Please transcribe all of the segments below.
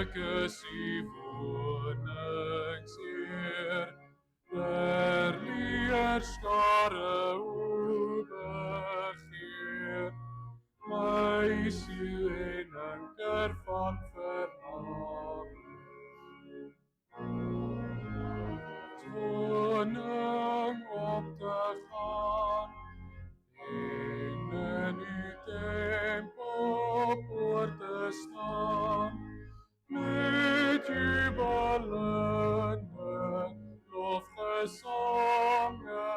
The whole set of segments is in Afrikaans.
Ek is die woningsheer, der leerskare o begeer, my siel en anker van vernam. Koning om te gaan, en in die tempel voor te staan, met jubelende lofgesange,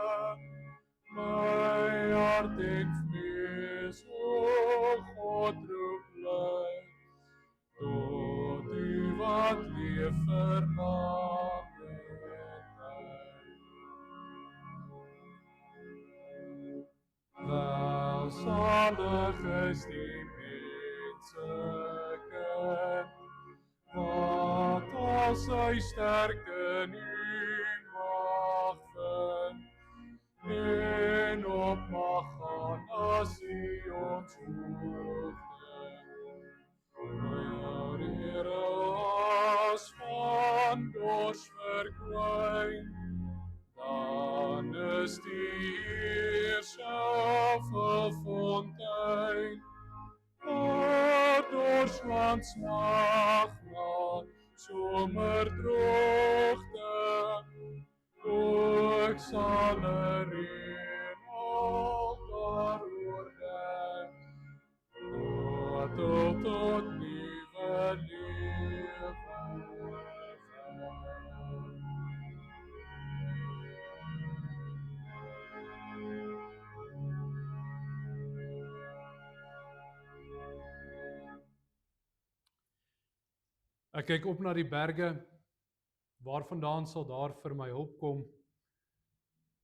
my hart en vlees, o God roep luid, tot U wat leef verlang het uit. Welsalig is die mensekind, wat al sy sterkte in U mag vind, en op mag gaan as U ons hoogte. Maar Here, as van dors verkwyn, dan is die Heer self 'n fontein, waar dorsland smag na somerdroogte, ook sal 'n reën aldaar oordek, tot nuwe lewe Ek kyk op na die berge, waarvandaan sal daar vir my hulp kom?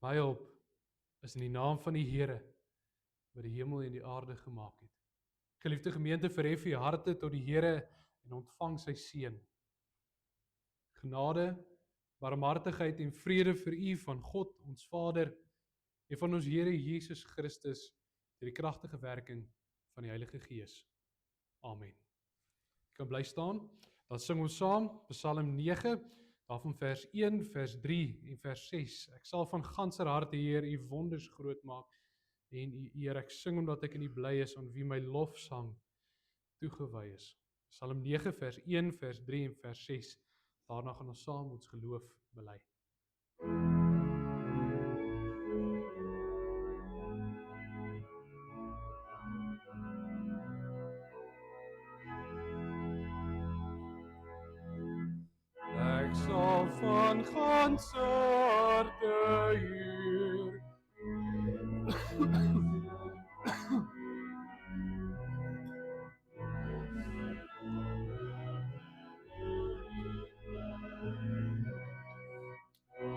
My hulp is in die naam van die Here, wat die hemel en die aarde gemaak het. Geliefde gemeente, verhef u harte tot die Here en ontvang sy seën. Genade, barmhartigheid en vrede vir u van God, ons Vader, en van ons Here Jesus Christus, deur die kragtige werking van die Heilige Gees. Amen. Jy kan bly staan, dan sing ons saam, Psalm 9, daarvan vers 1, vers 3 en vers 6. Ek sal van ganser harte, Heer, u wonders groot maak, en u eer, ek sing omdat ek in u bly is, aan wie my lofsang toegewy is. Psalm 9, vers 1, vers 3 en vers 6. Daarna gaan ons saam ons geloof bely. Ek sal van ganser harte, Heer,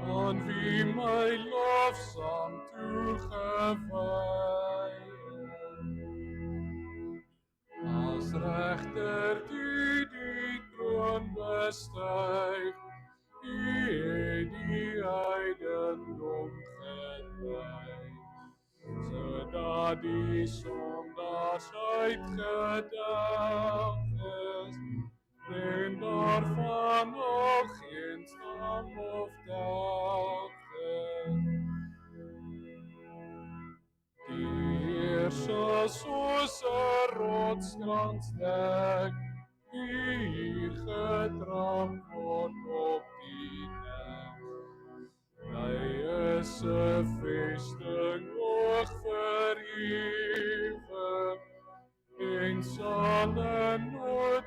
aan wie my lofsang toegewy is. As regter die troon bestyg, U het die heidendom gedryf, sodat die sondaars uitgedelg is, en daarvan nog geen stam of telg is. Die Heer sal soos 'n rotskrans dek, wie getrap word op die nek. Hy is 'n vesting hoog verhewe, en sal in nood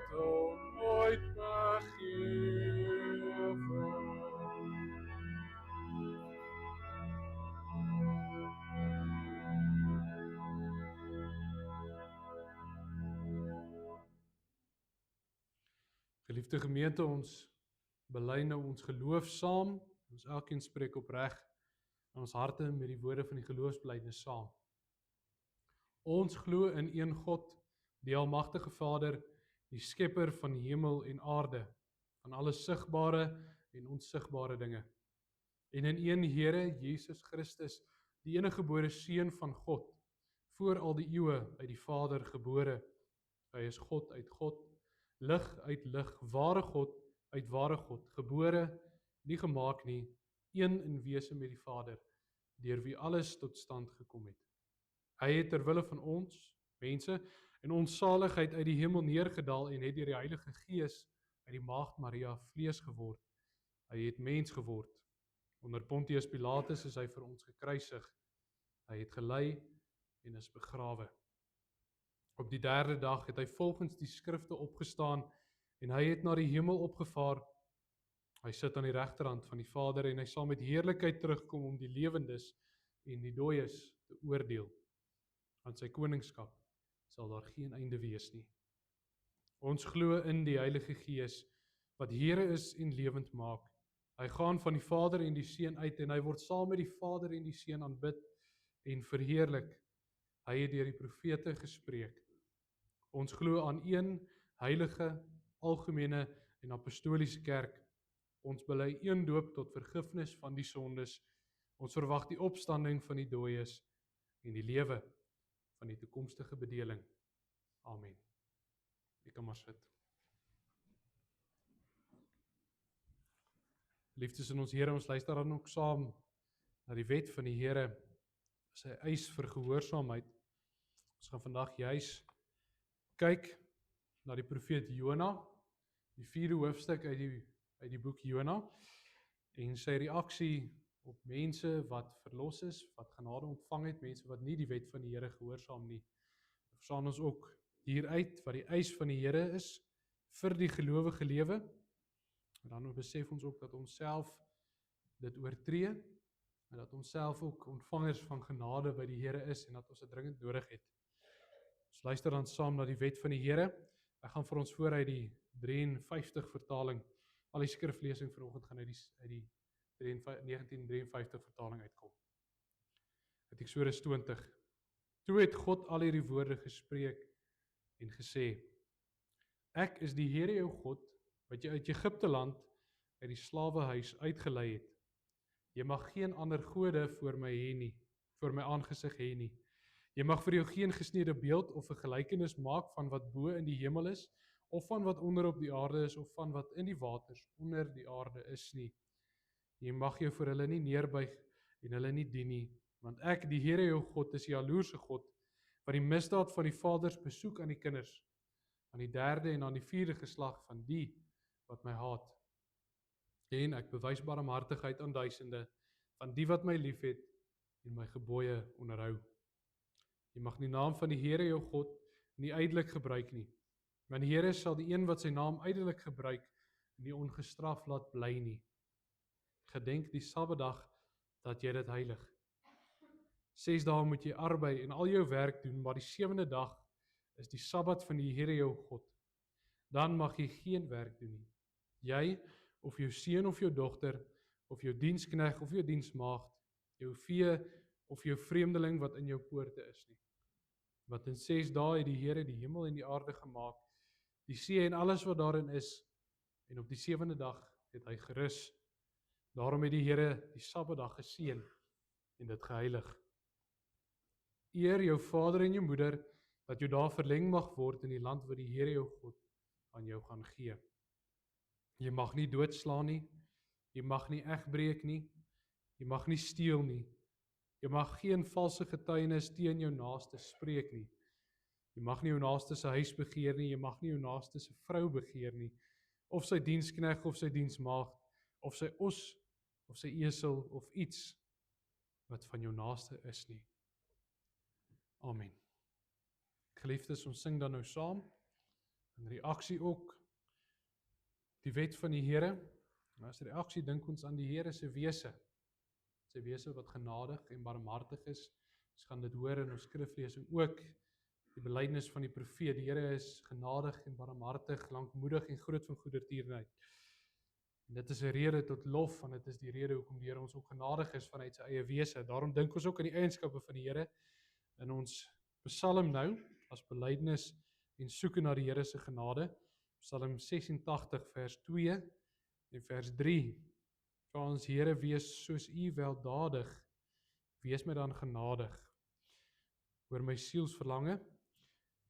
nooit begewe. Geliefde gemeente, ons bely nou ons geloof saam. Ons elkeen spreek opreg in ons harte met die woorde van die geloofsbelijdenis saam. Ons glo in een God, die almagtige Vader, die skepper van hemel en aarde, van alle sigbare en onsigbare dinge. En in een Here, Jesus Christus, die eniggebore Seun van God, voor al die eeue uit die Vader gebore. Hy is God uit God, lig uit lig, ware God uit ware God, gebore, nie gemaak nie, een in wese met die Vader, deur wie alles tot stand gekom het. Hy het ter wille van ons, mense, en ons saligheid uit die hemel neergedaal en het deur die Heilige Gees uit die Maagd Maria vlees geword. Hy het mens geword. Onder Pontius Pilatus is hy vir ons gekruisig. Hy het gelei en is begrawe. Op die 3de dag het hy volgens die skrifte opgestaan en hy het na die hemel opgevaar. Hy sit aan die regterhand van die Vader en hy sal met heerlikheid terugkom om die lewendes en die dooies te oordeel. Aan sy koningskap sal daar geen einde wees nie. Ons glo in die Heilige Gees, wat Here is en lewend maak. Hy gaan van die Vader en die Seun uit en hy word saam met die Vader en die Seun aanbid en verheerlik. Hy het deur die profete gespreek. Ons glo aan een heilige, algemene en apostoliese kerk. Ons bely een doop tot vergifnis van die sondes. Ons verwag die opstanding van die dooies en die lewe van die toekomstige bedeling. Amen. Ek kan maar sit. Liefdes in ons Here, ons luister dan ook saam na die wet van die Here, sy eis vir gehoorsaamheid. Ons gaan vandag juis kyk na die profeet Jona, die 4de hoofstuk uit die boek Jona, en sy reaksie op mense wat verlos is, wat genade ontvang het, mense wat nie die wet van die Here gehoorsaam nie. Verstaan ons ook hieruit wat die eis van die Here is vir die gelowige lewe. En dan besef ons ook dat ons self dit oortree en dat ons self ook ontvangers van genade by die Here is en dat ons dit dringend nodig het. Ons luister dan saam na die wet van die Here. Ek gaan vir ons vooruit die 53 vertaling, al die skriflesing vanoggend gaan uit die 1953 vertaling uitkom. Uit Eksodus 20. Toe het God al hierdie woorde gespreek en gesê: Ek is die Here jou God, wat jy uit Egipte land, uit die slawehuis uitgelei het. Jy mag geen ander gode voor my hê nie, voor my aangesig hê nie. Jy mag vir jou geen gesneede beeld of 'n gelykenis maak van wat bo in die hemel is, of van wat onder op die aarde is, of van wat in die waters onder die aarde is nie. Jy mag jou vir hulle nie neerbuig en hulle nie dien nie, want ek, die Here jou God, is die jaloerse God, wat die misdaad van die vaders besoek aan die kinders, aan die 3de en aan die 4de geslag van die wat my haat. En ek bewys barmhartigheid aan duisende van die wat my liefhet en my gebooie onderhou. Jy mag die naam van die Here jou God nie ydelik gebruik nie, want die Here sal die een wat sy naam ydelik gebruik nie ongestraf laat bly nie. Gedenk die Sabbatdag dat jy dit heilig. 6 dae moet jy arbei en al jou werk doen, maar die 7de dag is die Sabbat van die Here jou God. Dan mag jy geen werk doen nie. Jy of jou seun of jou dogter, of jou diensknegt of jou diensmaagd, jou vee of jou vreemdeling wat in jou poorte is nie. Want in 6 dae het die Here die hemel en die aarde gemaak, die see en alles wat daarin is, en op die 7de dag het hy gerus. Daarom het die Here die Sabbatdag geseën en dit geheilig. Eer jou vader en jou moeder, dat jou dae verleng mag word in die land wat die Here jou God aan jou gaan gee. Jy mag nie doodslaan nie, jy mag nie egbreek nie, jy mag nie steel nie, jy mag geen valse getuienis teen jou naaste spreek nie, jy mag nie jou naaste se huis begeer nie, jy mag nie jou naaste se vrou begeer nie, of sy diensknegt of sy diensmaagd, of sy os, of sy esel, of iets wat van jou naaste is nie. Amen. Geliefdes, ons sing dan nou saam, in reaksie ook, die wet van die Here. As reaksie dink ons aan die Here se wese, sy wese wat genadig en barmhartig is. Ons gaan dit hoor in ons skriflesing ook, die belydenis van die profeet. Die Here is genadig en barmhartig, lankmoedig en groot van goedertierenheid. En dit is 'n rede tot lof, want dit is die rede hoekom die Here ons ook genadig is vanuit sy eie wese. Daarom dink ons ook aan die eienskappe van die Here in ons Psalm nou, as belydenis en soeke na die Here se genade. Psalm 86 vers 2 en vers 3. Vir ons Here, wees soos U weldadig, wees my dan genadig oor my sielsverlange.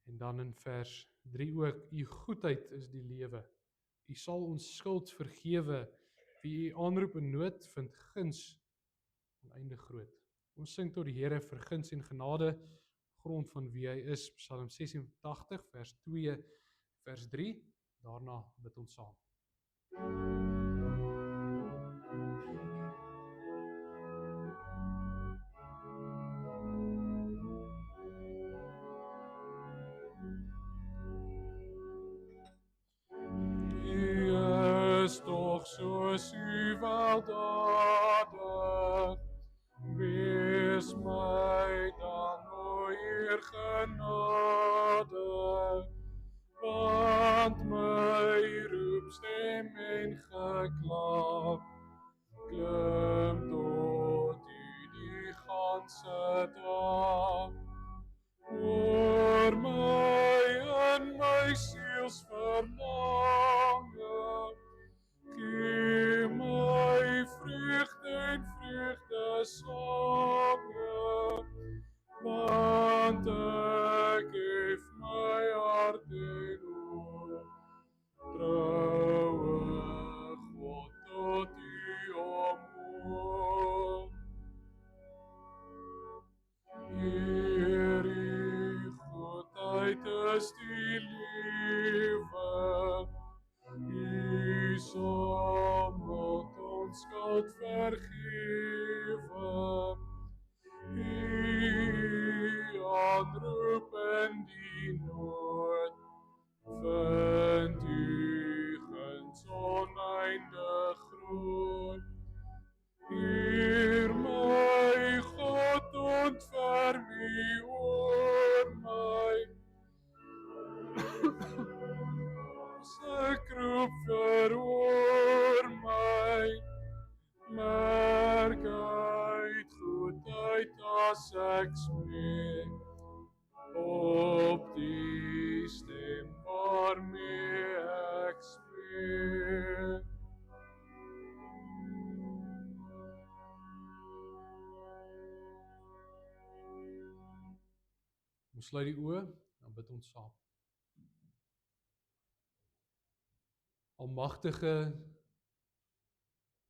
En dan in vers 3 ook, u goedheid is die lewe. U sal ons skuld vergewe, wie u aanroep in nood vind guns aan einde groot. Ons sing tot die Here vir guns en genade, grond van wie hy is, Psalm 86 vers 2, vers 3, daarna bid ons saam. Is toch soos u weldadig, wees my dan o Heer genade, want my roepstem en geklag, klim tot u die ganse dag. Hoor my in my siels verlange, gee my vreugde en vreugdesange, want ek hef my hart en oor, troue God tot u omhoog. Heer, u goedheid is die lewe, u sal ons skuld vergewe, u aanroep in die nood, vind u guns oneindig groot. Heer my God, ontferm u oor my, ek roep verhoor my, merk uit goedheid as ek spreek, op die stem waarmee ek spreek. Ons sluit die oë, dan bid ons saam. Almagtige,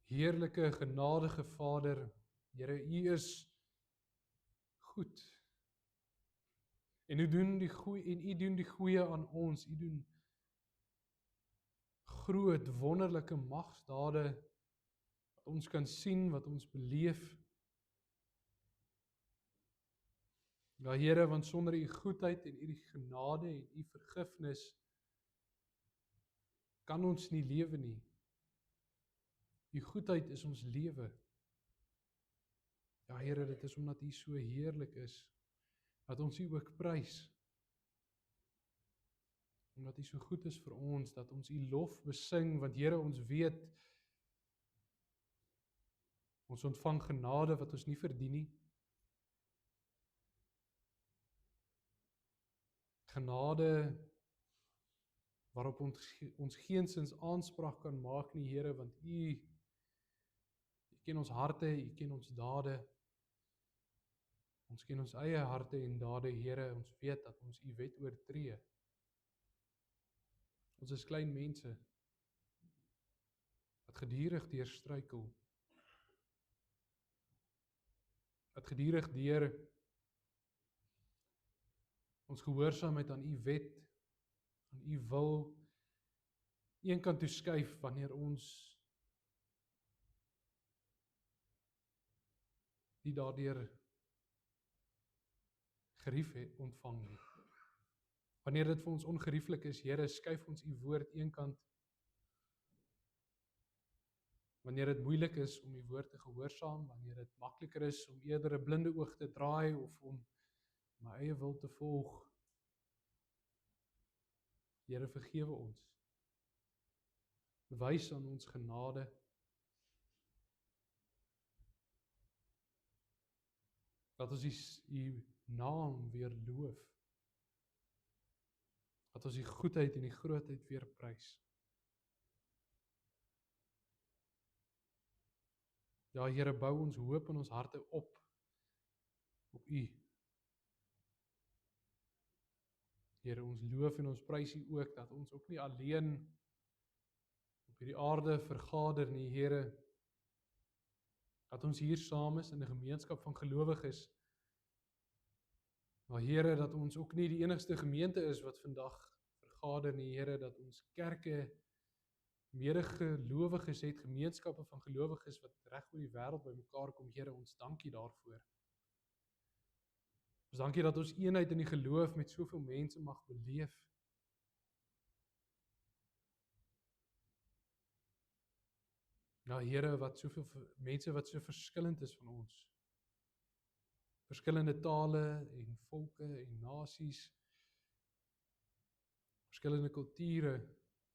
heerlike, genadige Vader, Here, u is goed. En u doen die goeie aan ons, u doen groot, wonderlike magsdade, wat ons kan sien, wat ons beleef. Ja Here, want sonder u goedheid en u genade en u vergifnis, kan ons nie lewe nie. U goedheid is ons lewe. Ja Here, dit is omdat u so heerlik is, dat ons u ook prys. Omdat u so goed is vir ons, dat ons u lof besing, want Here, ons weet, ons ontvang genade wat ons nie verdien nie. Genade waarop ons geensins aanspraak kan maak nie, Here, want u ken ons harte, u ken ons dade. Ons ken ons eie harte en dade, Here, ons weet dat ons u wet oortree. Ons is klein mense, wat gedurig deur struikel. Wat gedurig deur ons gehoorsaamheid aan u wet, aan u wil, een kant toe skuif wanneer ons nie daardeur gerief ontvang nie. Wanneer dit vir ons ongerieflik is, Here, skuif ons u woord een kant. Wanneer dit moeilik is om u woord te gehoorsaam, wanneer dit makliker is om eerder 'n blinde oog te draai of om my eie wil te volg. Here, vergewe ons. Bewys aan ons genade. Dat ons u naam weer loof. Dat ons die goedheid en die grootheid weer prys. Ja, Here, bou ons hoop in ons harte op u. Here, ons loof en ons prys U ook, dat ons ook nie alleen op hierdie aarde vergader nie, Here, dat ons hier saam is in 'n gemeenskap van gelowiges, maar Here, dat ons ook nie die enigste gemeente is wat vandag vergader nie, Here, dat ons kerke, medegelowiges het, gemeenskappe van gelowiges wat reg oor die wêreld bymekaar kom, Here, ons dankie daarvoor. Ons dankie dat ons eenheid in die geloof met soveel mense mag beleef. Ja, Here, wat soveel mense wat so verskillend is van ons. Verskillende tale en volke en nasies, verskillende kulture,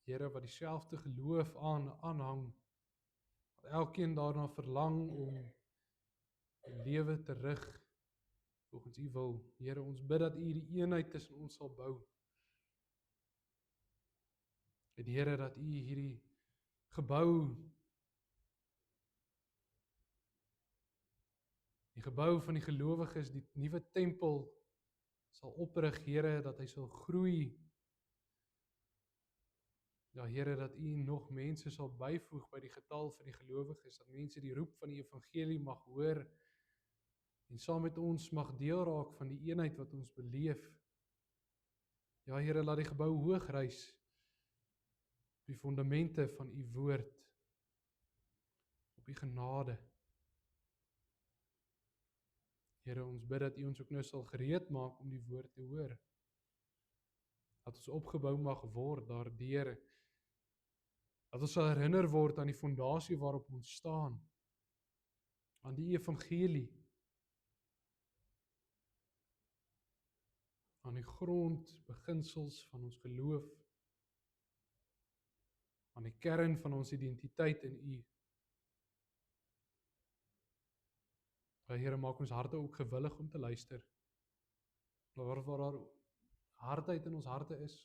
Here, wat dieselfde geloof aanhang, wat elkeen daarna verlang om die lewe te rig volgens U wil. Here, ons bid dat U die eenheid tussen ons sal bou. En Here, dat U hierdie gebou, die gebou van die gelowiges, die nuwe tempel sal oprig, Here, dat hy sal groei. Ja, Here, dat U nog mense sal byvoeg by die getal van die gelowiges, dat mense die roep van die evangelie mag hoor en saam met ons mag deel raak van die eenheid wat ons beleef. Ja, Here, laat die gebou hoog rys op die fondamente van U woord, op U genade. Here, ons bid dat U ons ook nou sal gereed maak om die woord te hoor. Dat ons opgebou mag word daardeur. Dat ons sal herinner word aan die fondasie waarop ons staan. Aan die evangelie. Aan die grondbeginsels van ons geloof. Aan die kern van ons identiteit in U. Ja, Here, maak ons harte ook gewillig om te luister. Waar daar hardheid in ons harte is,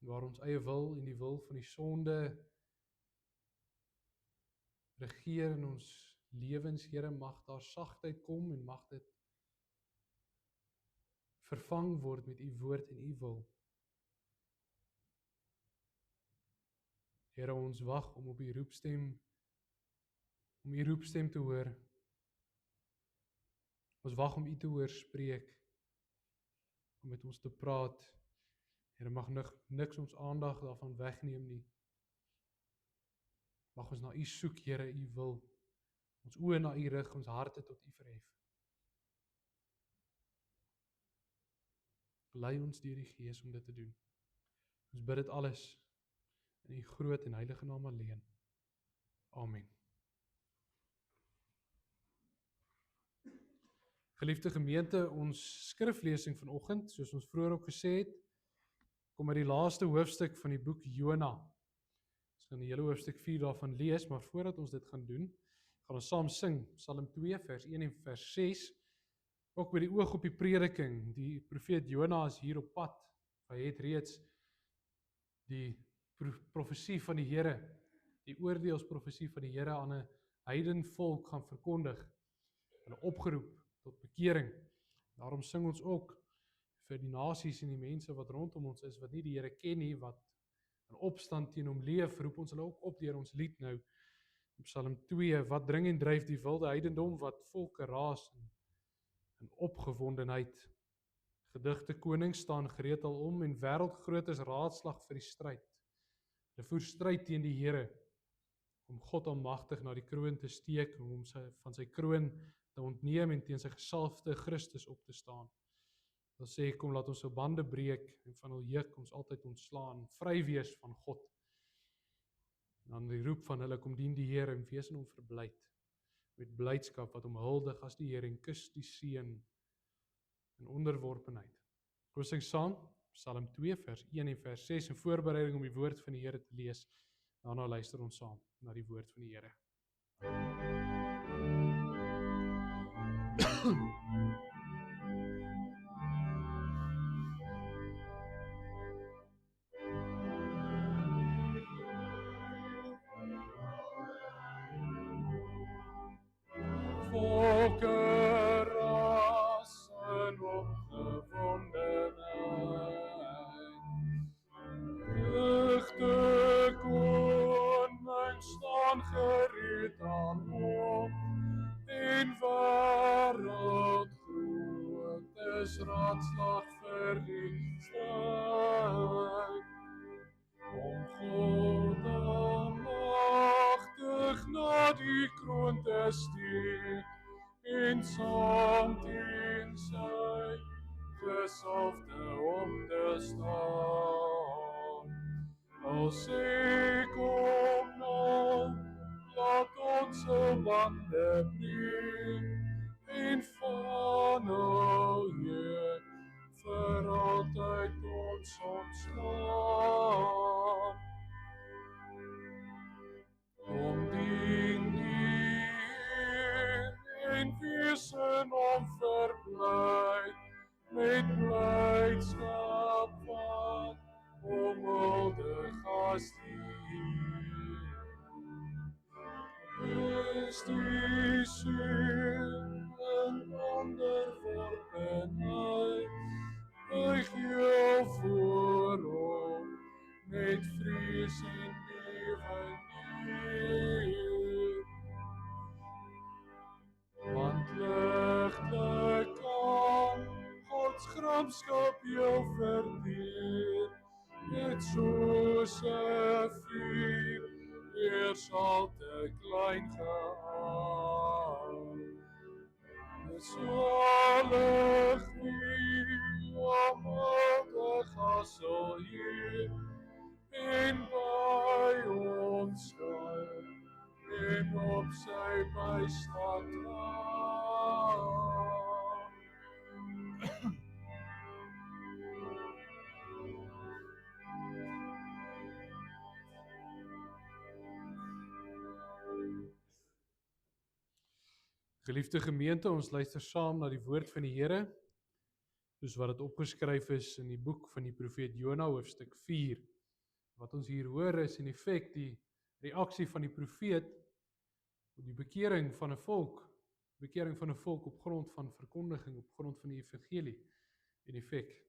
waar ons eie wil en die wil van die sonde regeer in ons lewens, Here, mag daar sagtheid kom en mag dit vervang word met U woord en U wil. Here, ons wag om op U roepstem, om U roepstem te hoor. Ons wag om U te hoor spreek, om met ons te praat. Here, mag niks ons aandag daarvan wegneem nie. Mag ons na U soek, Here, U wil. Ons oë na U rig, ons harte tot U verhef. Lei ons deur die Gees om dit te doen. Ons bid dit alles in U groot en heilige naam alleen. Amen. Geliefde gemeente, ons skriflesing vanoggend, soos ons vroeër ook gesê het, kom uit die laaste hoofstuk van die boek Jona. Ons gaan die hele hoofstuk 4 daarvan lees, maar voordat ons dit gaan doen, gaan ons saam sing, Psalm 2, vers 1 en vers 6, ook met die oog op die prediking. Die profeet Jona is hier op pad. Hy het reeds die profesie van die Here, die oordeelsprofesie van die Here aan 'n heidenvolk gaan verkondig, hulle opgeroep tot bekering. Daarom sing ons ook vir die nasies en die mense wat rondom ons is, wat nie die Here ken nie, wat in opstand teen hom leef, roep ons hulle ook op deur ons lied nou, Psalm 2, wat dring en dryf die wilde heidendom, wat volke raas in opgewondenheid. Gedigte koning staan gereed al om, en wêreldgrootes raadslag vir die stryd. Hulle voer stryd teen die Here, om God almagtig na die kroon te steek, om hom van sy kroon te ontneem en teen sy gesalfde Christus op te staan. Wil sê, kom laat ons se bande breek en van hul juk ons altyd ontslaan, vry wees van God. En dan die roep van hulle, kom dien die Here en wees in hom verblyd, met blydskap wat hom huldig as die Here en kus die seun in onderworpenheid. Kom sing saam, Psalm 2 vers 1 en vers 6 in voorbereiding om die woord van die Here te lees. Daarna luister ons saam na die woord van die Here. Volke rasen op is raadslag vir die stryd. Om God almagtig na die kroon te stuur, en saam teen sy gesalfde op te staan. Al sê kom nou, laat ons se bande breek, en van nou Heer, vir altyd ons ontslaan. Kom dien die Heer, en wees in hom verblyd, met blydskap wat hom huldig gastheer. Is die siel in onderworpenheid, buig jou voor hom, met vrees en bewe neer. Want ligtelik kan Gods gramskap jou verteer, net soos 'n vuur, eers al te klein geaard. Zalig wie almagtig sal Heer, en by ons skuil, en op sy bystand wag. Geliefde gemeente, ons luister saam na die woord van die Here, soos wat dit opgeskryf is in die boek van die profeet Jona, hoofstuk 4. Wat ons hier hoor is in effek die reaksie van die profeet op die bekering van 'n volk, op grond van verkondiging, op grond van die evangelie, in effek.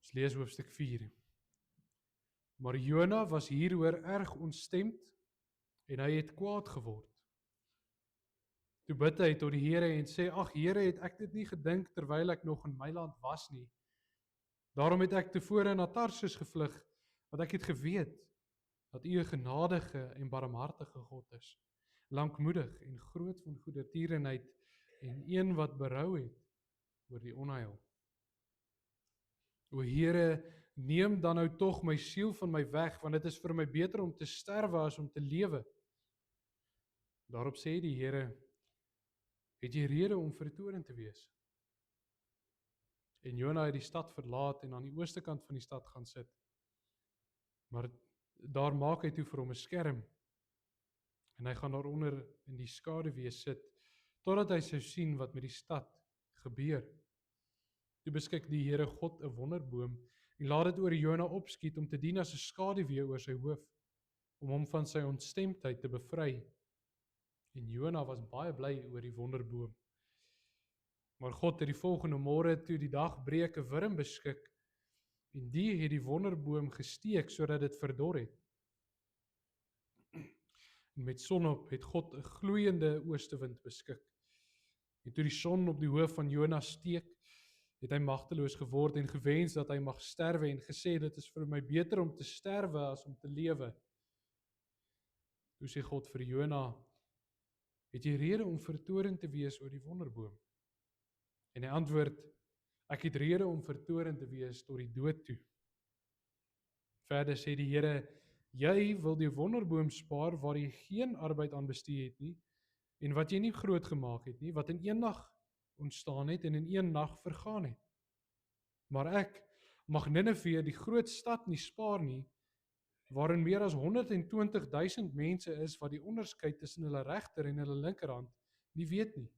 Ons lees hoofstuk 4. Maar Jona was hieroor erg ontstemd, en hy het kwaad geword. Toe bid hy tot die Here en sê, ag Here, het ek dit nie gedink terwyl ek nog in my land was nie. Daarom het ek tevore na Tarsus gevlug, want ek het geweet dat U 'n genadige en barmhartige God is, lankmoedig en groot van goedertierenheid en een wat berou het oor die onheil. O Here, neem dan nou tog my siel van my weg, want dit is vir my beter om te sterwe as om te lewe. Daarop sê die Here, het jy rede om vertoornd te wees? En Jona het die stad verlaat en aan die ooste kant van die stad gaan sit. Maar daar maak hy toe vir hom 'n skerm, en hy gaan daaronder in die skaduwee sit, totdat hy sou sien wat met die stad gebeur. Toe beskik die Here God 'n wonderboom, en laat dit oor Jona opskiet om te dien as 'n skaduwee oor sy hoof, om hom van sy ontstemdheid te bevry. En Jona was baie bly oor die wonderboom. Maar God het die volgende môre, toe die dag breek, 'n wurm beskik, en die het die wonderboom gesteek sodat dit verdor het. En met sonop het God 'n gloeiende oostewind beskik. En toe die son op die hoof van Jona steek, het hy magteloos geword en gewens dat hy mag sterwe en gesê, dit is vir my beter om te sterwe as om te lewe. Toe sê God vir Jona, het jy rede om vertoornd te wees oor die wonderboom? En hy antwoord, ek het rede om vertoornd te wees tot die dood toe. Verder sê die Here, jy wil die wonderboom spaar waar jy geen arbeid aan bestee het nie, en wat jy nie groot gemaak het nie, wat in een nag ontstaan het en in een nag vergaan het. Maar ek mag Nineve, die groot stad, nie spaar nie, waarin meer as 120.000 mense is wat die onderskeid tussen hulle regter en hulle linkerhand nie weet nie,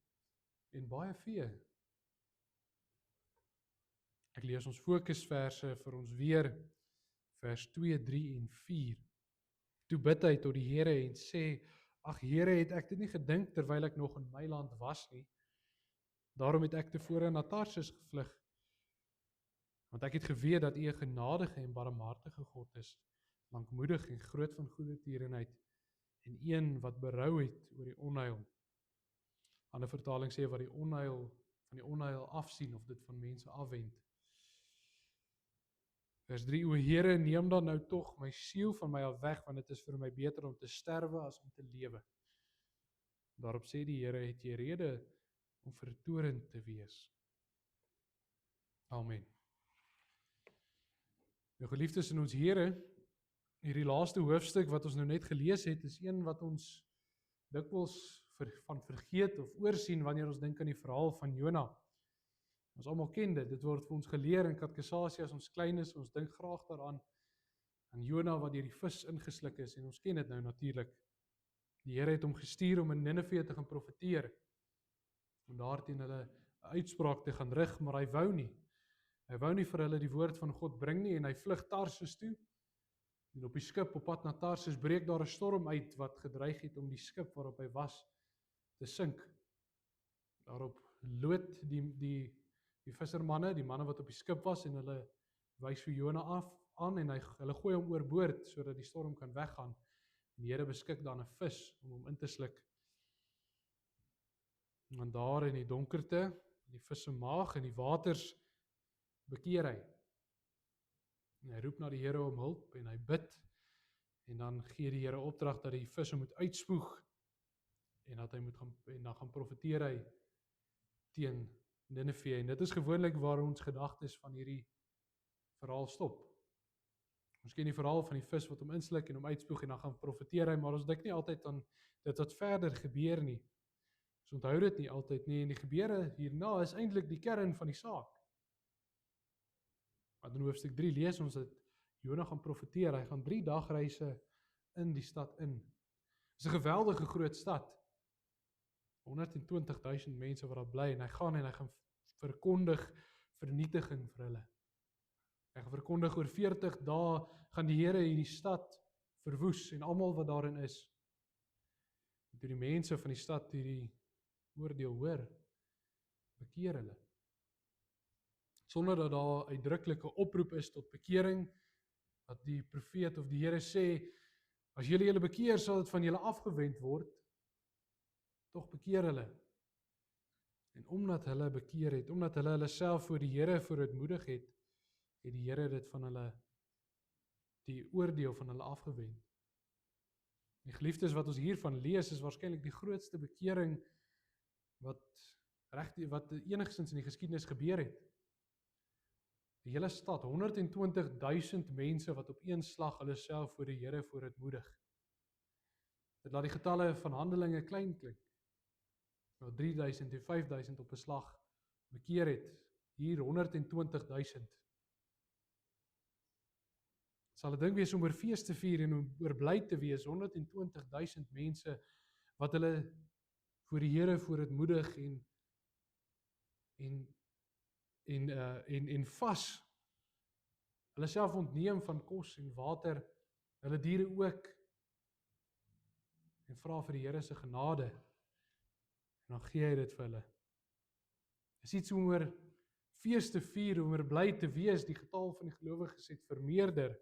en baie vee. Ek lees ons fokusverse vir ons weer, vers 2, 3 en 4. Toe bid hy tot die Here en sê, ag Here, het ek dit nie gedink terwyl ek nog in my land was nie. Daarom het ek tevore na Tarsus gevlug, want ek het geweet dat U 'n genadige en barmhartige God is, lankmoedig en groot van goedertierenheid, en een wat berou het oor die onheil. Ander vertaling sê wat die onheil van die onheil afsien of dit van mense afwend. Vers 3, o Here, neem dan nou tog my siel van my af weg, want dit is vir my beter om te sterwe as om te lewe. Daarop sê die Here, het jy rede om vertoornd te wees? Amen. Nou geliefdes in ons Here, hierdie laaste hoofstuk wat ons nou net gelees het, is een wat ons dikwels van vergeet of oorsien wanneer ons dink aan die verhaal van Jona. Ons almal ken dit, dit word vir ons geleer in katekisasie as ons klein is, ons dink graag daaraan, aan Jona wat deur die vis ingesluk is, en ons ken dit nou natuurlik. Die Here het hom gestuur om in Nineve te gaan profeteer, om daarteen hulle 'n uitspraak te gaan rig, maar hy wou nie. Hy wou nie vir hulle die woord van God bring nie, en hy vlug Tarsus toe, en op die skip op pad na Tarsus breek daar 'n storm uit, wat gedreig het om die skip waarop hy was, te sink. Daarop lood die vissermanne, die manne wat op die skip was, en hulle wys vir Jona aan, en hulle gooi hom oorboord, sodat die storm kan weggaan. En die Here beskik dan 'n vis om hom in te sluk. En daar in die donkerte, in die vis se maag, in die waters, bekeer hy. En hy roep na die Here om hulp, en hy bid, en dan gee die Here opdrag dat die vis hom moet uitspoeg, en dat hy moet gaan, en dan gaan profeteer hy teen Nineve, en dit is gewoonlik waar ons gedagtes van hierdie verhaal stop. Ons ken die verhaal van die vis wat hom insluk en hom uitspoeg, en dan gaan profeteer hy, maar ons dink nie altyd aan dit wat verder gebeur nie. Ons onthou dit nie altyd nie, en die gebeure hierna is eintlik die kern van die saak. Want in hoofstuk 3 lees ons dat Jona gaan profeteer, hy gaan 3 dagreise in die stad in. Dit is 'n geweldige groot stad. 120.000 mense wat daar bly, en hy gaan verkondig vernietiging vir hulle. Hy gaan verkondig oor 40 dae gaan die Here hierdie stad verwoes, en almal wat daarin is. En toe die mense van die stad hierdie oordeel hoor, bekeer hulle. Sonder dat daar uitdruklike oproep is tot bekering, dat die profeet of die Here sê, as julle bekeer, sal dit van julle afgewend word, tog bekeer hulle. En omdat hulle bekeer het, omdat hulle self voor die Here verootmoedig het, het die Here dit van hulle, die oordeel van hulle afgewend. Die geliefdes wat ons hiervan lees, is waarskynlik die grootste bekering wat enigstens in die geskiedenis gebeur het. Die hele stad, 120.000 mense wat op een slag hulle self voor die Here verootmoedig. Dit laat die getalle van Handelinge klein klink. Nou 3.000 en 5.000 op 'n slag bekeer het, hier 120.000. Sal 'n ding wees om oor fees te vier en om oor bly te wees, 120.000 mense wat hulle voor die Here verootmoedig en vas hulle self ontneem van kos en water, hulle diere ook, en vra vir die Here se genade, en dan gee hy dit vir hulle. Dis iets om oor fees te vier, om oor bly te wees, die getal van die gelowiges het vermeerder.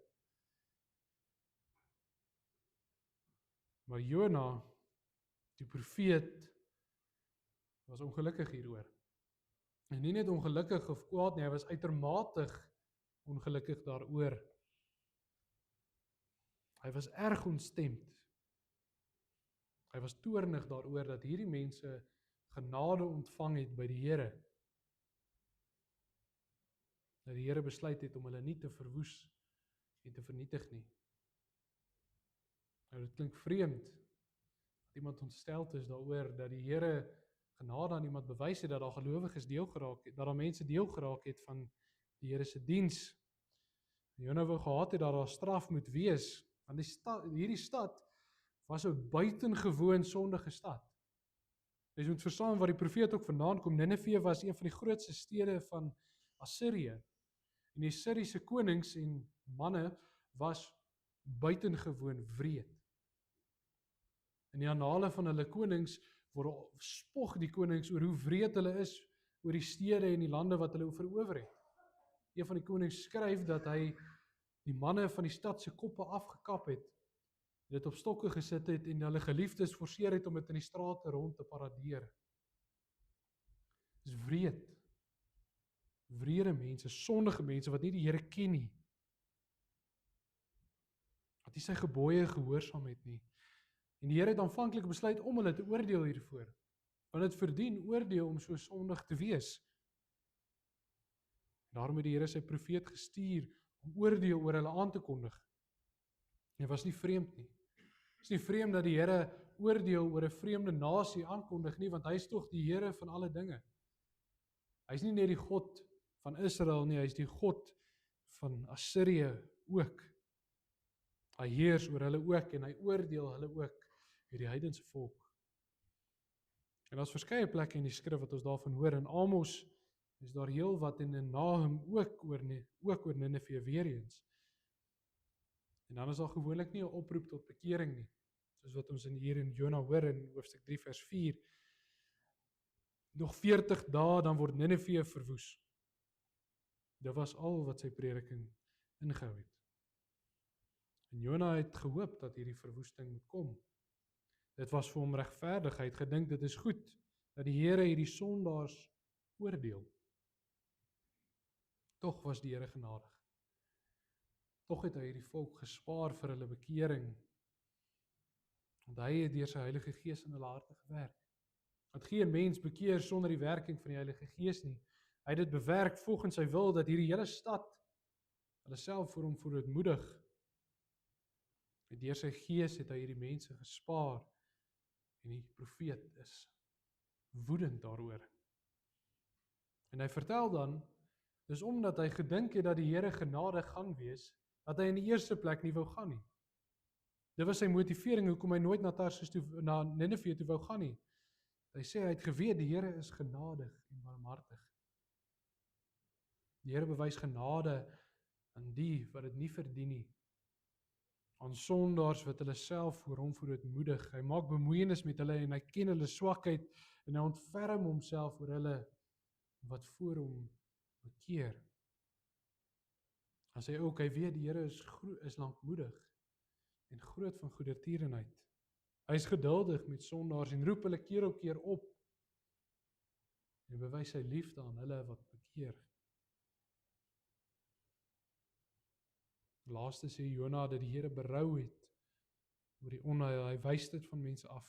Maar Jona, die profeet, was ongelukkig hieroor. En nie net ongelukkig of kwaad nie, hy was uitermate ongelukkig daaroor. Hy was erg ontstemd. Hy was toornig daaroor dat hierdie mense genade ontvang het by die Here. Dat die Here besluit het om hulle nie te verwoes en te vernietig nie. Nou dit klink vreemd, dat iemand ontsteld is daaroor, dat die Here genade aan iemand bewys het, dat daar gelowiges deel geraak het, dat daar mense deel geraak het van die Here se diens. Jona wou gehad het dat daar straf moet wees, want hierdie stad was 'n buitengewoon sondige stad. Jy moet verstaan waar die profeet ook vandaan kom. Nineve was een van die grootste stede van Assirië. En die Assiriese konings en manne was buitengewoon wreed. In die annale van hulle konings spog die konings oor hoe wreed hulle is oor die stede en die lande wat hulle verower het. Een van die konings skryf dat hy die manne van die stad se koppe afgekap het, dit op stokke gesit het en hulle geliefdes forceer het om dit in die strate rond te paradeer. Dis wreed. Wrede mense, sondige mense wat nie die Here ken nie. Wat nie sy gebooie gehoorsaam het nie. En die Here het aanvanklik besluit om hulle te oordeel hiervoor. Want dit verdien oordeel om so sondig te wees. Daarom het die Here sy profeet gestuur om oordeel oor hulle aan te kondig. Dit was nie vreemd nie. Dit is nie vreemd dat die Here oordeel oor 'n vreemde nasie aankondig nie, want hy is tog die Here van alle dinge. Hy is nie net die God van Israel nie, hy is die God van Assirië ook. Hy heers oor hulle ook en hy oordeel hulle ook, hierdie heidense volk. En daar's verskeie plekke in die skrif wat ons daarvan hoor. In Amos is daar heel wat en in Nahum ook oor Ninive weer eens. En dan is daar gewoonlik nie 'n oproep tot bekering nie, soos wat ons hier in Jona hoor in hoofstuk 3 vers 4. Nog 40 dae dan word Ninive verwoes. Dit was al wat sy prediking ingehou het. En Jona het gehoop dat hierdie verwoesting moet kom. Dit was vir hom regverdig. Hy het gedink dit is goed dat die Here hierdie sondaars oordeel. Tog was die Here genadig. Tog het hy hierdie volk gespaar vir hulle bekering. Want hy het deur sy Heilige Gees in hulle harte gewerk. Want geen mens bekeer sonder die werking van die Heilige Gees nie. Hy het dit bewerk volgens sy wil dat hierdie hele stad hulle self vir hom verootmoedig. En deur sy Gees het hy hierdie mense gespaar. En die profeet is woedend daaroor. En hy vertel dan, dis omdat hy gedink het dat die Here genadig gaan wees, dat hy in die eerste plek nie wou gaan nie. Dit was sy motivering hoekom hy nooit na Tarsus toe, na Ninive toe wou gaan nie. Hy sê hy het geweet die Here is genadig en barmhartig. Die Here bewys genade aan die wat dit nie verdien nie. Aan sondaars wat hulle self voor hom verootmoedig. Hy maak bemoeienis met hulle en hy ken hulle swakheid en hy ontferm homself oor hulle wat voor hom bekeer. Hy sê ook, hy weet die Here is lankmoedig en groot van goedertierenheid. Hy is geduldig met sondaars en roep hulle keer op keer op en bewys sy liefde aan hulle wat bekeer. Laaste sê Jona dat die Here berou het oor die onheil. Hy wys dit van mense af.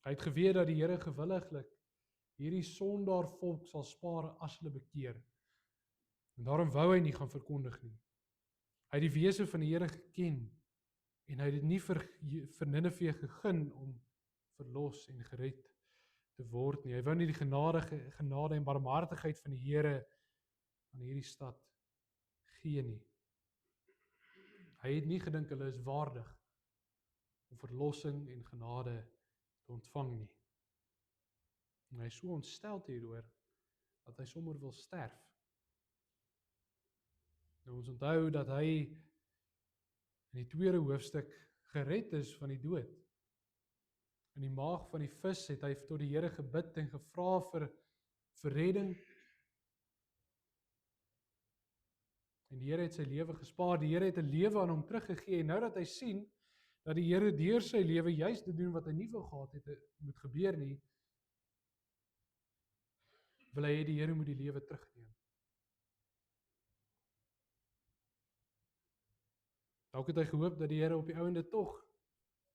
Hy het geweet dat die Here gewilliglik hierdie sondaar volk sal spaar as hulle bekeer. En daarom wou hy nie gaan verkondig nie. Hy het die wese van die Here geken en hy het dit nie vir Ninive gegeen om verlos en gered te word nie. Hy wou nie die genade en barmhartigheid van die Here aan hierdie stad gee nie. Hy het nie gedink hulle is waardig om verlossing en genade te ontvang nie. En hy is so ontsteld hieroor dat hy sommer wil sterf. Nou ons onthou dat hy in die tweede hoofstuk gered is van die dood. In die maag van die vis het hy tot die Here gebid en gevra vir redding. En die Here het sy lewe gespaar, die Here het 'n lewe aan hom teruggegee en nou dat hy sien dat die Here deur sy lewe juis te doen wat hy nie wou gehad het moet gebeur nie, wil hy hê die Here moet die lewe terugneem. Dalk het hy gehoop dat die Here op die ouende tog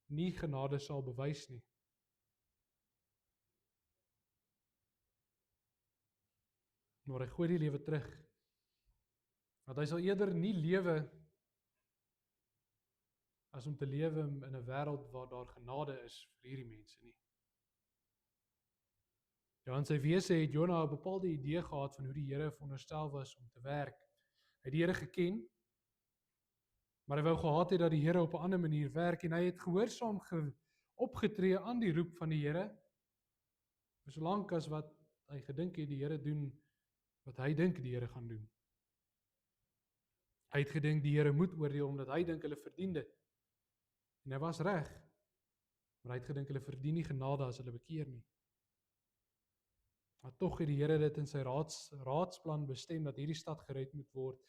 nie genade sal bewys nie. Maar hy gooi die lewe terug. Want hy sal eerder nie lewe as om te lewe in 'n wêreld waar daar genade is vir hierdie mense nie. Ja, in sy wese het Jona 'n bepaalde idee gehad van hoe die Here veronderstel was om te werk. Hy het die Here geken, maar hy wou gehad het dat die Here op 'n ander manier werk en hy het gehoorsaam opgetree aan die roep van die Here. Solank as wat hy gedink het die Here doen wat hy dink die Here gaan doen. Hy het gedink die Here moet oordeel omdat hy dink hulle verdien dit. En hy was reg, maar hy het gedink hulle verdien nie genade as hulle bekeer nie. Maar tog het die Here dit in sy raadsplan bestem dat hierdie stad gered moet word.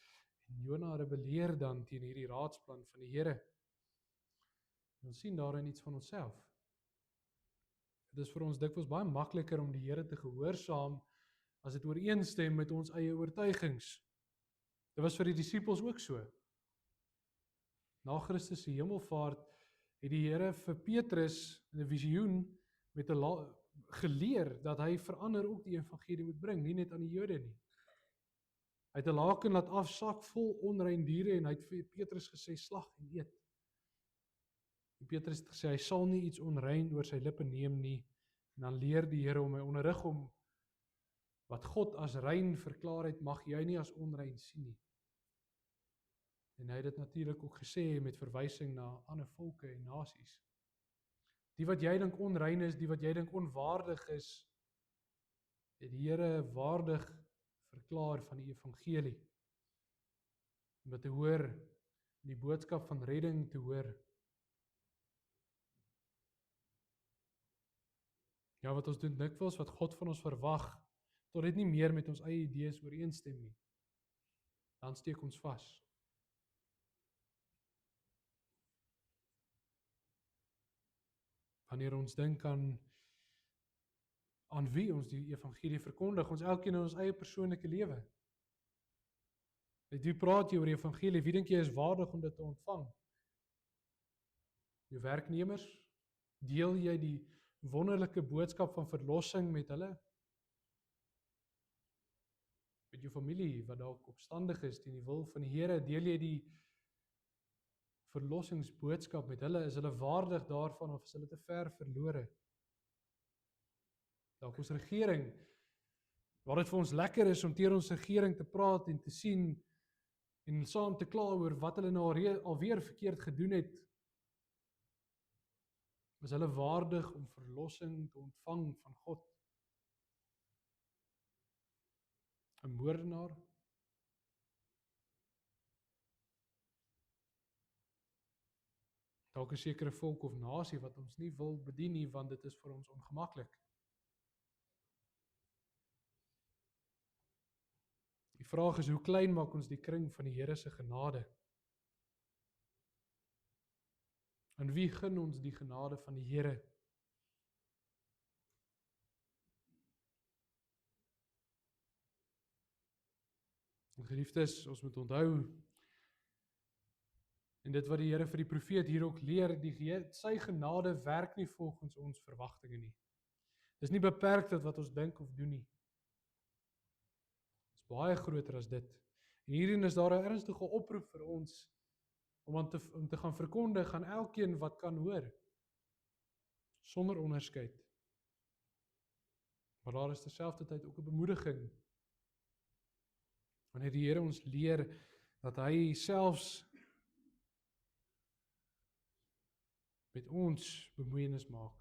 En Jona rebelleer dan teen hierdie raadsplan van die Here. Ons sien daarin iets van onsself. Dit is vir ons dikwels baie makliker om die Here te gehoorsaam as dit ooreenstem met ons eie oortuigings. Dit was vir die disippels ook so. Na Christus se hemelvaart het die Here vir Petrus in 'n visioen met 'n geleer dat hy verander ook die evangelie moet bring, nie net aan die Jode nie. Hy het 'n laken laat afsak vol onrein diere en hy het vir Petrus gesê slag en eet. En Petrus het gesê hy sal nie iets onrein oor sy lippe neem nie. En dan leer die Here hom, hy onderrig hom wat God as rein verklaar het, mag jy nie as onrein sien nie. En hy het dit natuurlik ook gesê met verwysing na ander volke en nasies. Die wat jy dink onrein is, die wat jy dink onwaardig is, het die Here waardig verklaar van die evangelie. Om dit te hoor, die boodskap van redding te hoor. Ja, wat ons doen dikwels, wat God van ons verwag, tot dit nie meer met ons eie idees ooreenstem nie. Dan steek ons vas. Wanneer ons dink aan wie ons die evangelie verkondig, ons elkeen in ons eie persoonlike lewe. Met wie praat jy oor die evangelie? Wie dink jy is waardig om dit te ontvang? Jou werknemers? Deel jy die wonderlike boodskap van verlossing met hulle? Met jou familie wat dalk opstandig is teen die wil van die Here, deel jy die verlossingsboodskap met hulle? Is hulle waardig daarvan of is hulle te ver verlore? Dalk ons regering, waar dit vir ons lekker is om teer ons regering te praat en te sien en saam te kla oor wat hulle nou alweer verkeerd gedoen het. Is hulle waardig om verlossing te ontvang van God? 'n moordenaar? Dalk 'n sekere volk of nasie wat ons nie wil bedien nie, want dit is vir ons ongemaklik. Die vraag is, hoe klein maak ons die kring van die Here se genade? En wie gun ons die genade van die Here? En geliefdes, ons moet onthou, en dit wat die Here vir die profeet hier ook leer, sy genade werk nie volgens ons verwagtinge nie. Dis nie beperk tot wat ons dink of doen nie. Dit is baie groter as dit. En hierin is daar 'n ernstige oproep vir ons om te gaan verkondig aan elkeen wat kan hoor, sonder onderskeid. Maar daar is terselfdertyd ook 'n bemoediging. Wanneer die Here ons leer dat hy selfs met ons bemoeienis maak.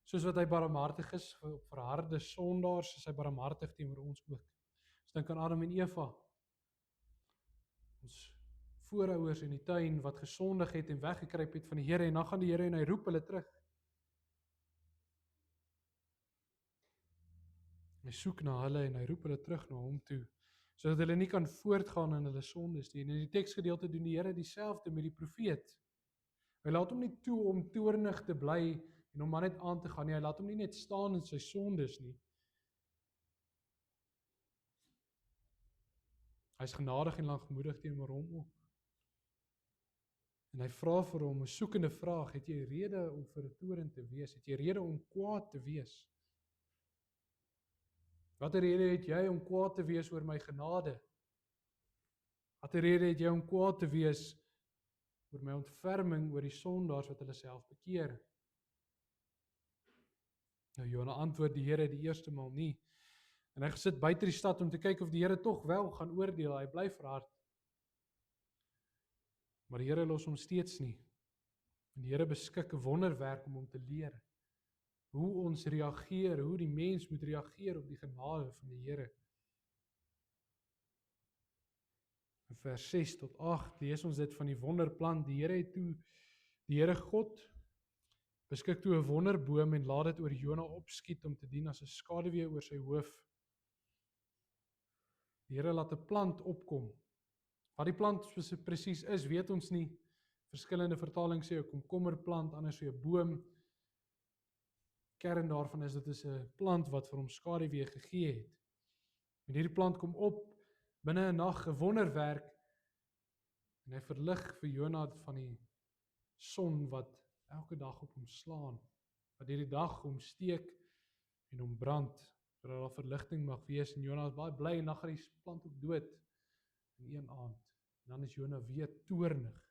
Soos wat hy barmhartig is vir verharde sondaars, is hy barmhartig teenoor ons ook. Ons dink aan Adam en Eva, ons voorouers in die tuin wat gesondig het en weggekruip het van die Here, en dan gaan die Here en hy roep hulle terug. Hy soek na hulle en hy roep hulle terug na hom toe, sodat hulle nie kan voortgaan in hulle sondes nie. En in die teksgedeelte doen die Here dieselfde met die profeet. Hy laat hom nie toe om toornig te bly en om maar net aan te gaan nie. Hy laat hom nie net staan in sy sondes nie. Hy is genadig en lankmoedig teenoor hom ook. En hy vra vir hom 'n soekende vraag: het jy rede om vertoornd te wees? Het jy rede om kwaad te wees? Watter rede het jy om kwaad te wees oor my genade? Watter rede het jy om kwaad te wees oor my ontferming oor die sondaars wat hulle self bekeer? Nou Jona antwoord die Here die eerste maal nie. En hy gesit buite die stad om te kyk of die Here tog wel gaan oordeel. Hy bly verhard. Maar die Here los hom steeds nie. En die Here beskik 'n wonderwerk om hom te leer hoe ons reageer, hoe die mens moet reageer op die genade van die Here. In vers 6 tot 8 lees ons dit van die wonderplan. Die Here God beskik toe 'n wonderboom en laat dit oor Jona opskiet om te dien as 'n skaduwee oor sy hoof. Die Here laat 'n plant opkom. Wat die plant presies is, weet ons nie. Verskillende vertalings sê 'n komkommerplant, ander sê 'n boom. kern daarvan is, dit is 'n plant wat vir hom skaduwee gegee het. En hierdie plant kom op binne 'n nag, 'n wonderwerk, en hy verlig vir Jona van die son wat elke dag op hom slaan, wat hierdie dag hom steek en hom brand, sodat daar verligting mag wees. En Jona is baie bly, en dan gaan die plant ook dood in een aand. En dan is Jona weer toornig.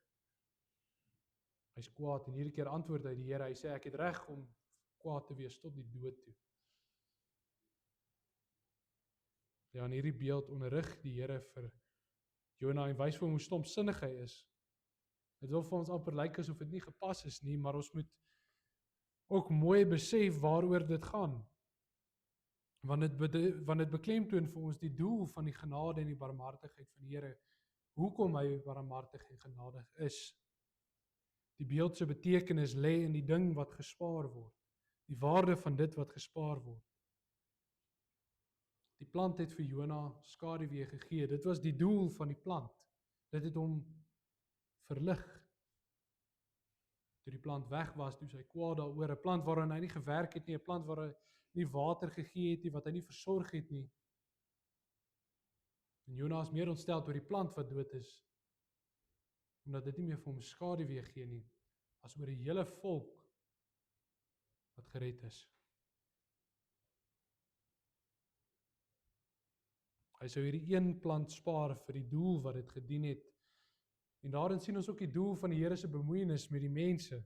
Hy's kwaad, en hierdie keer antwoord hy die Here. Hy sê, ek het reg om kwaad te wees tot die dood toe. Ja, in hierdie beeld onderrig die Here vir Jona en wys vir hom hoe stomsinnig hy is. Dit wil vir ons amper lyk asof dit nie gepas is nie, maar ons moet ook mooi besef waaroor dit gaan. Want dit beklemtoon vir ons die doel van die genade en die barmhartigheid van die Here. Hoekom hy barmhartig en genadig is. Die beeld se betekenis lê in die ding wat gespaar word. Die waarde van dit wat gespaar word. Die plant het vir Jona skaduwee gegee. Dit was die doel van die plant. Dit het hom verlig. Toe die plant weg was, toe hy kwaad daaroor, 'n plant waaraan hy nie gewerk het nie, 'n plant waar hy nie water gegee het nie, wat hy nie versorg het nie. En Jona is meer ontstel oor die plant wat dood is, omdat dit nie meer vir hom skaduwee gee nie, as oor die hele volk wat gered is. Hy sou hierdie een plant spaar vir die doel wat dit gedien het. En daarin sien ons ook die doel van die Here se bemoeienis met die mense.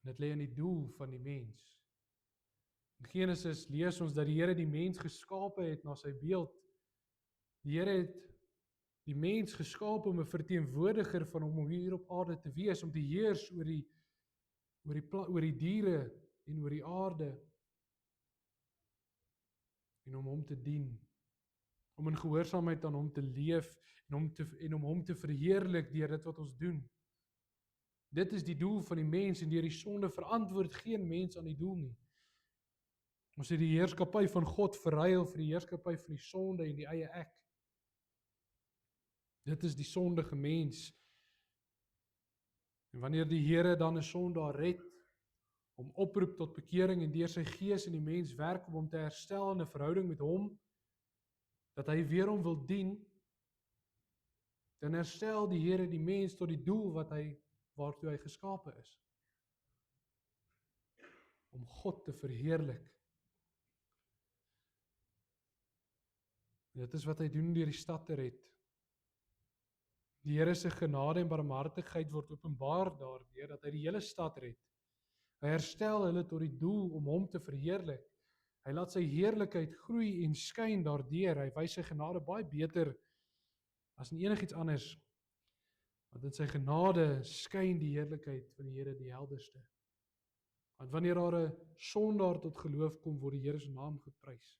En dit lê in die doel van die mens. In Genesis lees ons dat die Here die mens geskape het na sy beeld. Die Here het die mens geskaap om 'n verteenwoordiger van hom hier op aarde te wees, om te heers oor die diere en oor die aarde, en om hom te dien, om in gehoorsaamheid aan hom te leef en om hom te verheerlik deur dit wat ons doen. Dit is die doel van die mens, en deur die sonde verantwoord geen mens aan die doel nie. Ons het die heerskappy van God verruil vir die heerskappy van die sonde en die eie ek. Dit is die sondige mens. En wanneer die Here dan 'n sondaar red, hom oproep tot bekering en deur sy gees in die mens werk om hom te herstel in 'n verhouding met hom, dat hy weer hom wil dien, dan herstel die Here die mens tot die doel waartoe hy geskape is. Om God te verheerlik. En dit is wat hy doen deur die stad te red. Die Here se genade en barmhartigheid word openbaar daardeur dat hy die hele stad red. Hy herstel hulle tot die doel om hom te verheerlik. Hy laat sy heerlikheid groei en skyn daardeur. Hy wys sy genade baie beter as in enigiets anders. Want in sy genade skyn die heerlikheid van die Here die helderste. Want wanneer daar 'n sondaar tot geloof kom, word die Here se naam geprys.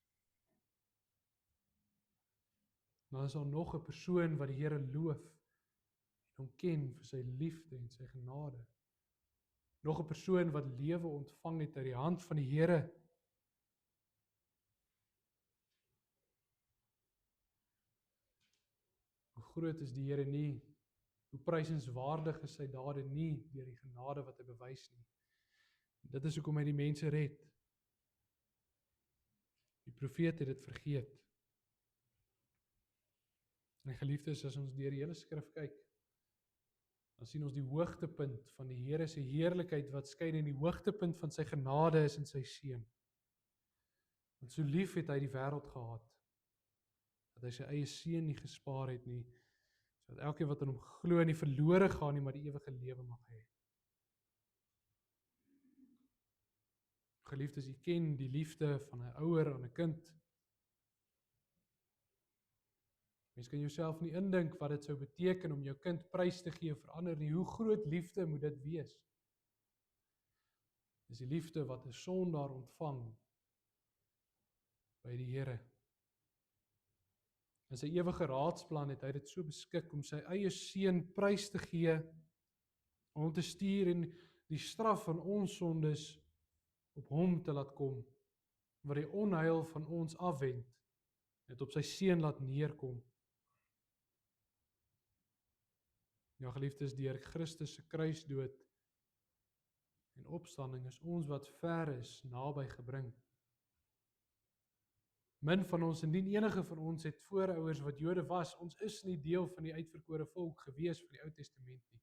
Dan is daar nog 'n persoon wat die Here loof en hom ken vir sy liefde en sy genade. Nog 'n persoon wat lewe ontvang het uit die hand van die Here. Hoe groot is die Here nie? Hoe prysenswaardig is sy dade nie deur die genade wat hy bewys nie. Dit is hoekom hy die mense red. Die profeet het dit vergeet. En geliefdes, as ons deur die hele skrif kyk, dan sien ons die hoogtepunt van die Here se heerlikheid wat skyn, en die hoogtepunt van sy genade is in sy seun. Want so lief het hy die wêreld gehad, dat hy sy eie seun nie gespaar het nie, sodat elkeen wat in hom glo nie verlore gaan nie, maar die ewige lewe mag hê. Geliefdes, u ken die liefde van 'n ouer aan 'n kind. Mens kan jouself nie indink wat dit sou beteken om jou kind prys te gee vir ander nie. Hoe groot liefde moet dit wees? Dis die liefde wat 'n sondaar ontvang by die Here. In sy ewige raadsplan het hy dit so beskik om sy eie seun prys te gee, om hom te stuur en die straf van ons sondes op hom te laat kom, wat die onheil van ons afwend, het op sy seun laat neerkom. Ja, geliefdes, deur Christus se kruisdood en opstanding is ons wat ver is naby gebring. Min van ons, indien enige van ons het voorouers wat Jode was, ons is nie deel van die uitverkore volk gewees van die Ou Testament nie.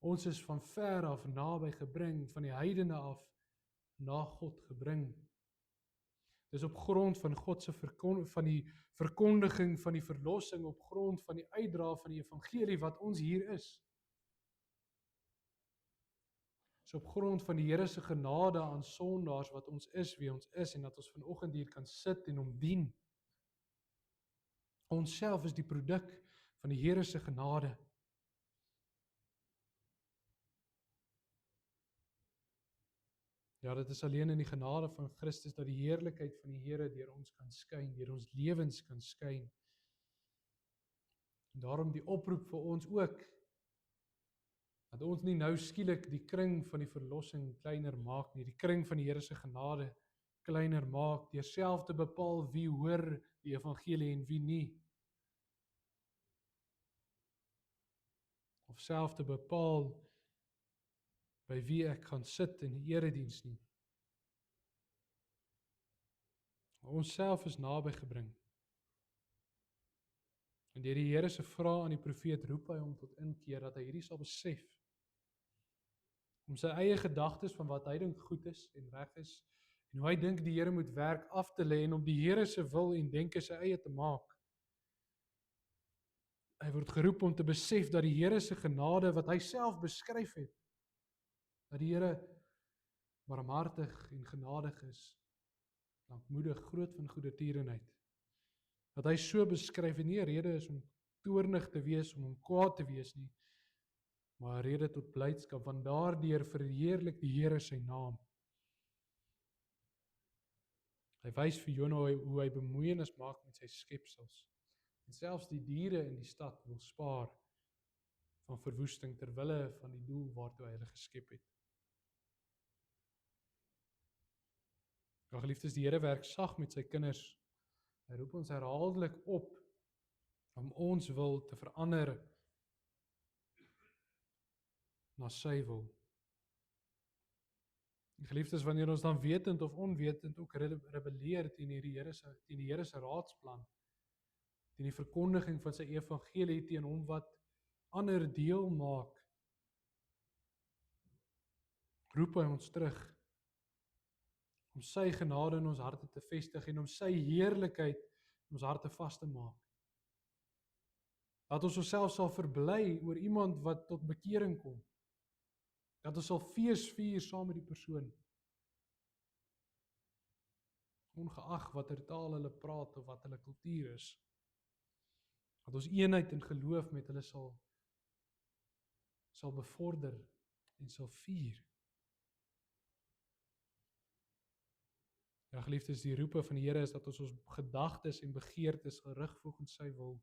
Ons is van ver af naby gebring, van die heidene af na God gebring. Dis op grond van God se van die verkondiging van die verlossing, op grond van die uitdra van die evangelie wat ons hier is. Dis op grond van die Here se genade aan sondaars wat ons is wie ons is en dat ons vanoggend hier kan sit en hom dien. Ons self is die produk van die Here se genade. Ja, dit is alleen in die genade van Christus dat die heerlikheid van die Here deur ons kan skyn, deur ons lewens kan skyn. En daarom die oproep vir ons ook, dat ons nie nou skielik die kring van die verlossing kleiner maak nie, die kring van die Here se genade kleiner maak, deur self te bepaal wie hoor die evangelie en wie nie. Of self te bepaal by wie ek gaan sit in die erediens nie. Ons self is naby gebring. En deur die Here se vraag aan die profeet roep hy hom tot inkeer dat hy hierdie sal besef. Om sy eie gedagtes van wat hy dink goed is en reg is, en hoe hy dink die Here moet werk af te lê en om die Here se wil en denke sy eie te maak. Hy word geroep om te besef dat die Here se genade wat hy self beskryf het, dat die Here barmhartig en genadig is, lankmoedig, groot van goedertierenheid. Dat hy so beskryf en nie 'n rede is om toornig te wees, om kwaad te wees nie, maar 'n rede tot blydskap, want daardeur verheerlik die Here sy naam. Hy wys vir Jona hoe hy bemoeienis maak met sy skepsels. En selfs die diere in die stad wil spaar van verwoesting ter wille van die doel waartoe hy hulle geskep het. Ja, geliefdes, die Here werk sag met sy kinders. Hy roep ons herhaaldelik op om ons wil te verander na sy wil. En geliefdes, wanneer ons dan wetend of onwetend ook rebelleer teen die Here se raadsplan, teen die verkondiging van sy evangelie, teen hom wat ander deel maak, roep hy ons terug om sy genade in ons harte te vestig en om sy heerlikheid in ons harte vas te maak. Dat ons onsself sal verbly oor iemand wat tot bekering kom. Dat ons sal fees vier saam met die persoon. Ongeag watter taal hulle praat of wat hulle kultuur is. Dat ons eenheid in geloof met hulle sal bevorder en sal vier. Ja, geliefdes, die roepe van die Here is dat ons gedagtes en begeertes gerig volgens sy wil.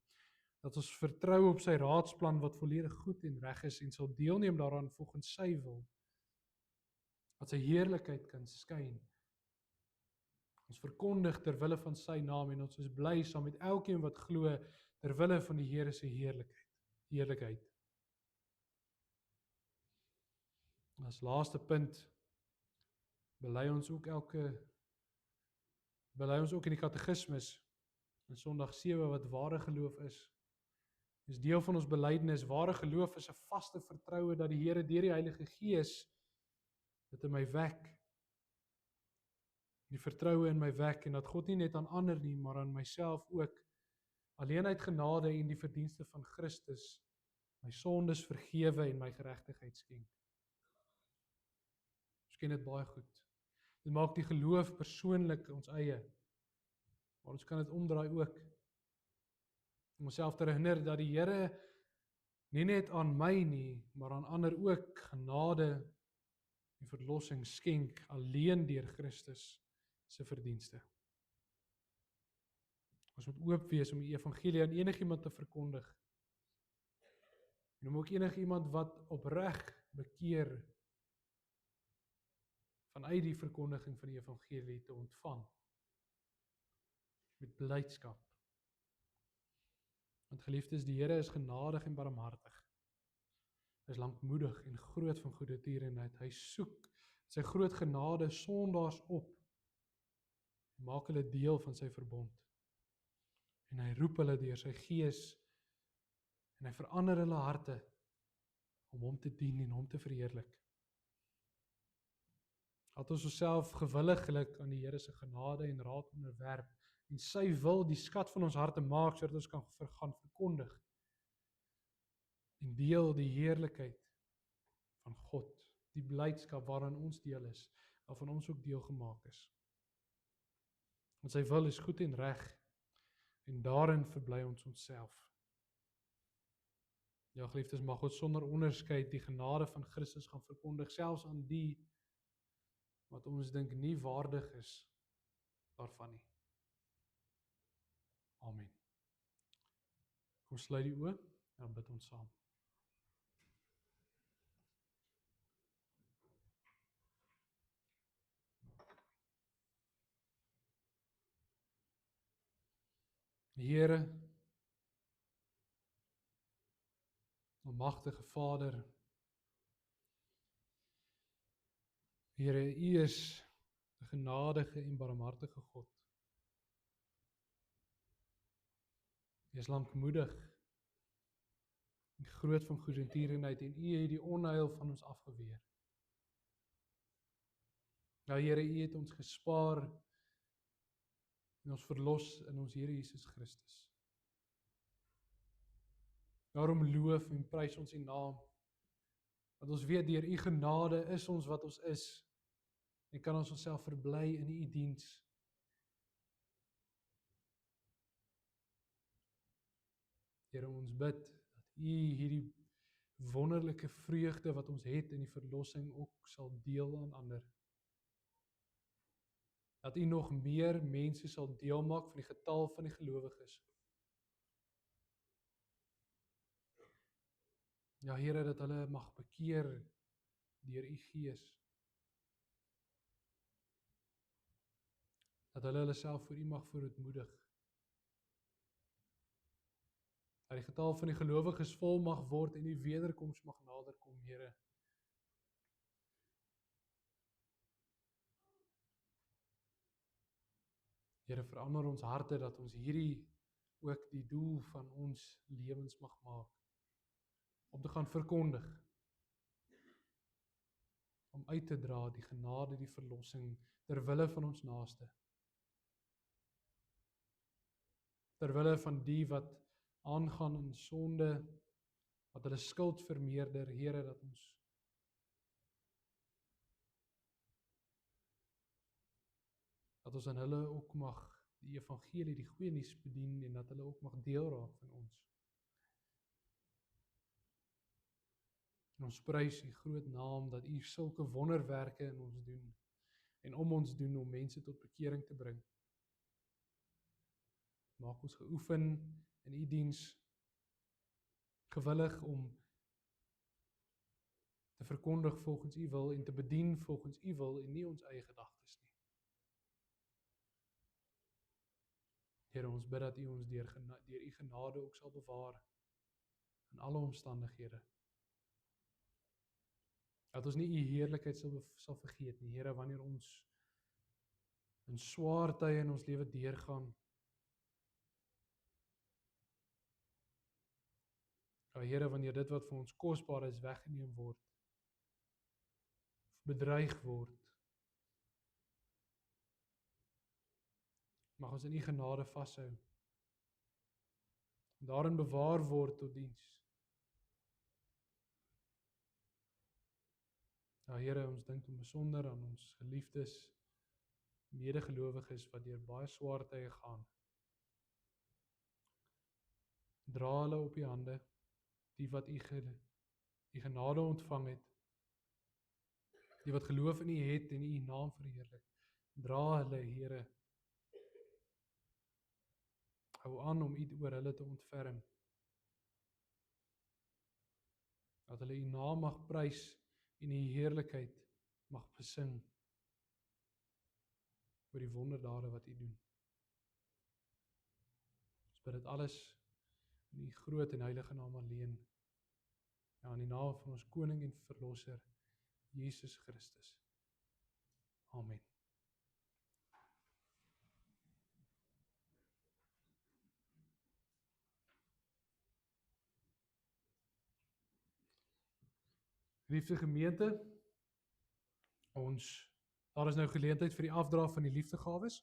Dat ons vertrou op sy raadsplan wat volledig goed en reg is en sal deelneem daaraan volgens sy wil. Dat sy heerlikheid kan skyn. Ons verkondig ter wille van sy naam en ons is bly saam met elkeen wat glo ter wille van die Here se heerlikheid. As laaste punt bely ons ook in die katekismes in Sondag 7 wat ware geloof is. Dis deel van ons belydenis. Ware geloof is 'n vaste vertroue dat die Here deur die Heilige Gees dit in my wek. Die vertroue in my wek en dat God nie net aan ander nie, maar aan myself ook alleen uit genade en die verdienste van Christus my sondes vergewe en my geregtigheid skenk. Ons ken dit baie goed. Dit maak die geloof persoonlik ons eie. Maar ons kan dit omdraai ook. Om onsself te herinner dat die Here nie net aan my nie, maar aan ander ook genade en verlossing skenk alleen deur Christus se verdienste. Ons moet oop wees om die evangelie aan enigiemand te verkondig. En om ook enigiemand wat opreg bekeer vanuit die verkondiging van die evangelie te ontvang. Met blydskap. Want geliefdes, die Here is genadig en barmhartig. Hy is lankmoedig en groot van goedertierenheid. Hy soek sy groot genade sondaars op en maak hulle deel van sy verbond. En hy roep hulle deur sy gees en hy verander hulle harte om hom te dien en hom te verheerlik. Laat ons onsself gewilliglik aan die Here se genade en raad onderwerp en sy wil die skat van ons harte maak sodat ons kan gaan verkondig en deel die heerlikheid van God, die blydskap waaraan ons deel is, waarvan ons ook deel gemaak is. Want sy wil is goed en reg en daarin verbly ons onsself. Ja, geliefdes, mag ons sonder onderskeid die genade van Christus gaan verkondig, selfs aan die wat ons dink nie waardig is daarvan nie. Amen. Kom sluit die oë en dan bid ons saam. Here, almagtige Vader, Here, U is 'n genadige en barmhartige God. U is lankmoedig en groot van goedertierenheid en U het die onheil van ons afgeweer. Ja, Here, U het ons gespaar en ons verlos in ons Here Jesus Christus. Daarom loof en prys ons U naam, want ons weet deur U genade is ons wat ons is en kan ons onsself verbly in U diens. Here, ons bid dat U hierdie wonderlike vreugde wat ons het in die verlossing ook sal deel aan ander. Dat U nog meer mense sal deelmaak van die getal van die gelowiges. Ja, Here, dat hulle mag bekeer deur U Gees. Dat hulle hulle self voor U mag verootmoedig. Dat die getal van die gelowiges vol mag word en die wederkoms mag naderkom, Here. Here, verander ons harte dat ons hierdie ook die doel van ons lewens mag maak. Om te gaan verkondig. Om uit te dra die genade, die verlossing, ter wille van ons naaste. Ter wille van die wat aangaan in sonde, wat hulle skuld vermeerder, Here, dat ons aan hulle ook mag die evangelie, die goeie nuus bedien en dat hulle ook mag deel raak van ons. En ons prys U groot naam dat U sulke wonderwerke in ons doen en om ons doen om mense tot bekering te bring. Maak ons geoefen in U diens, gewillig om te verkondig volgens U wil en te bedien volgens U wil en nie ons eie gedagtes nie. Here, ons bid dat U ons deur U genade ook sal bewaar in alle omstandighede. Dat ons nie U heerlikheid sal vergeet nie, Here, wanneer ons in swaar tye in ons lewe deurgaan. Ja, Here, wanneer dit wat vir ons kosbaar is weggeneem word, of bedreig word, mag ons in U genade vashou, en daarin bewaar word tot diens. Ja, Here, ons dink in besonder aan ons geliefdes, medegelowiges wat deur baie swaar tye gaan. Dra hulle op U hande, die wat U genade ontvang het, die wat geloof in U het en U naam verheerlik. Dra hulle, Here. Hou aan om U oor hulle te ontferm. Dat hulle U naam mag prys en U heerlikheid mag besing oor die wonderdade wat U doen. Ons bid dit alles in U groot en heilige naam alleen. Ja, in die naam van ons koning en verlosser, Jesus Christus. Amen. Liefde gemeente, daar is nou geleentheid vir die afdra van die liefdegawes.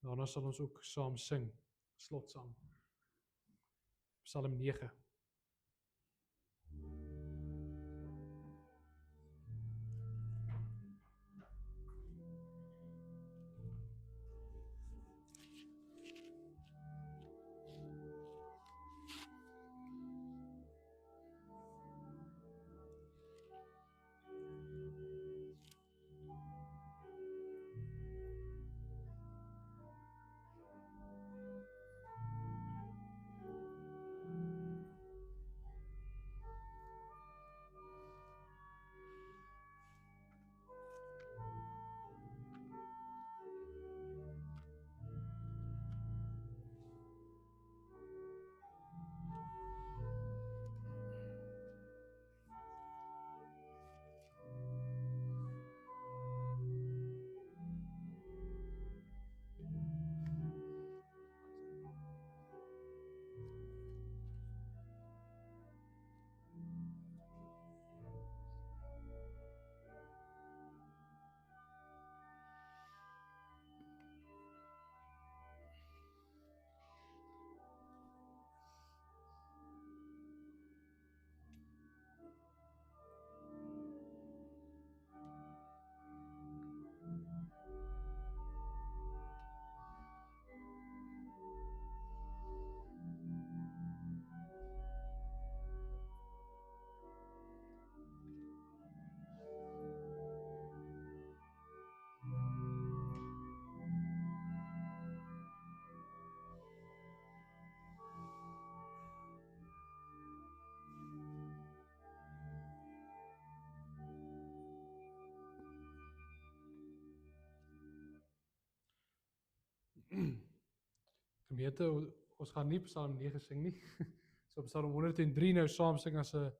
Daarna sal ons ook saam sing, slotsang. Psalm 9. Gemeente, ons gaan nie Psalm 9 sing nie. So Psalm 103 nou saam sing as 'n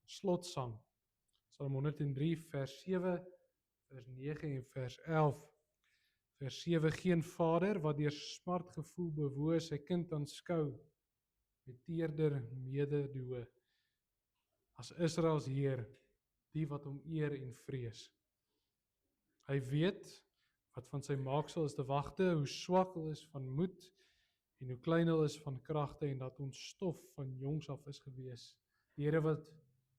slotsang. Psalm 103 vers 7, vers 9 en vers 11. Vers 7: Geen vader wat deur smartgevoel bewoe sy kind aanskou met teerder mededoe as Israels Heer, die wat hom eer en vrees. Hy weet wat van sy maaksel is te wagte, hoe swak hulle is van moed en hoe klein hulle is van kragte, en dat ons stof van jongs af is gewees. Die Here wat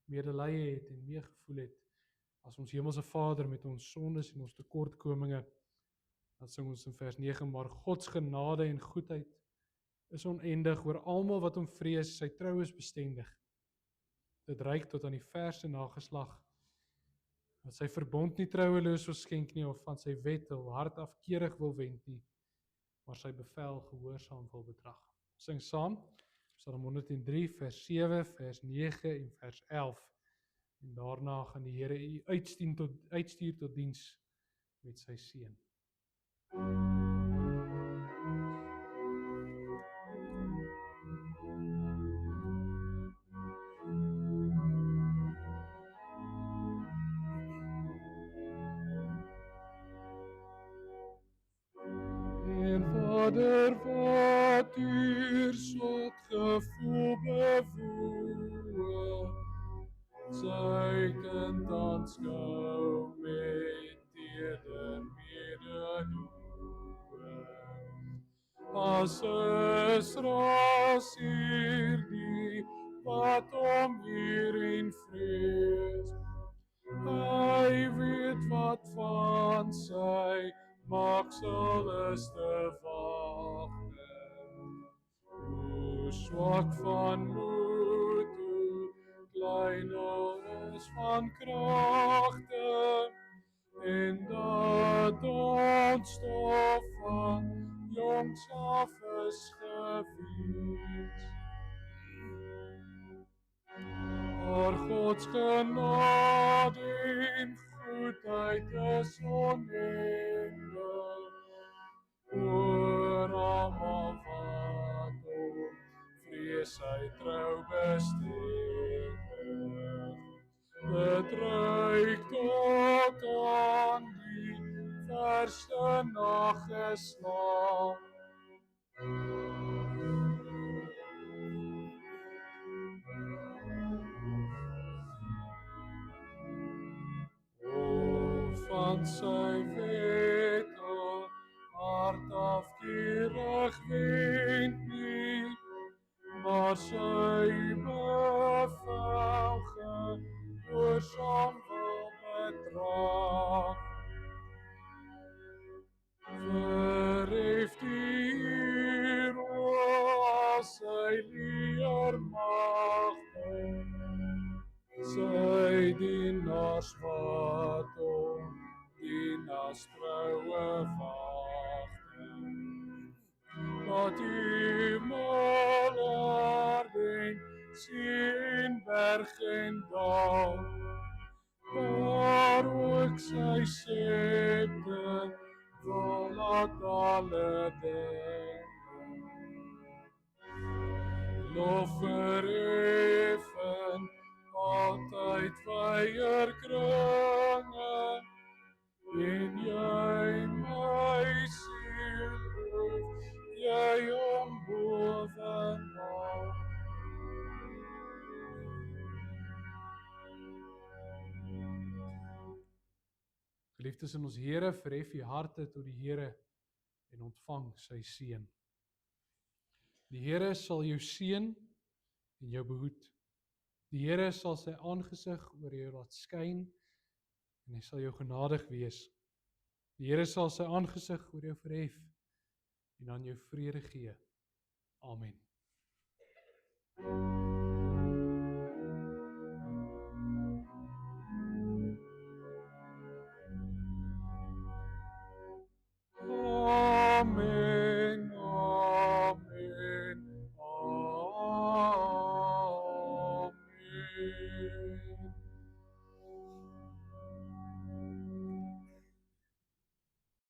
medelee het en meegevoel het as ons hemelse Vader met ons sondes en ons tekortkominge. Dan sing ons in vers 9: maar God se genade en goedheid is oneindig oor almal wat hom vrees, sy trou is bestendig. Dit reik tot aan die verste nageslag, wat sy verbond nie troueloos wil skenk nie, of van sy wet hul hart afkeurig wil wend nie, maar sy bevel gehoorsaam wil betrag. Sing saam, Psalm 103 vers 7, vers 9 en vers 11. En daarna gaan die Here u uitstuur tot diens met sy seën. En Vader wat deur schuldgevoel bewoe, sy kind aanskou met teerder mededoe. As Israels Heer, die wat hom eer en vrees, hy weet wat van sy maaksel is te wagte, hoe swak van moed, hoe klein is van kragte, en dat ons stof van jongs af is gewees. Maar Gods genade en goedheid is oneindig oor almal wat hom vrees, sy trou bestendig. naam. Van sy wette hart afkerig wend nie, maar sy bevel gehoorsaam wil bedraag. Verhef die Heer as sy leermagte, sy dienaars wat hom dien as troue wagte. Laat die malaarden sien berg en dal, maar ook sy scepter wil laat alle dinge. Lof verheffen, altyd weier kringe, en jy my siel loof, jy hom bovenal. Geliefdes in ons Here, verhef u harte tot die Here en ontvang sy seën. Die Here sal jou seën en jou behoed. Die Here sal sy aangesig oor jou laat skyn en hy sal jou genadig wees. Die Here sal sy aangesig oor jou verhef en aan jou vrede gee. Amen.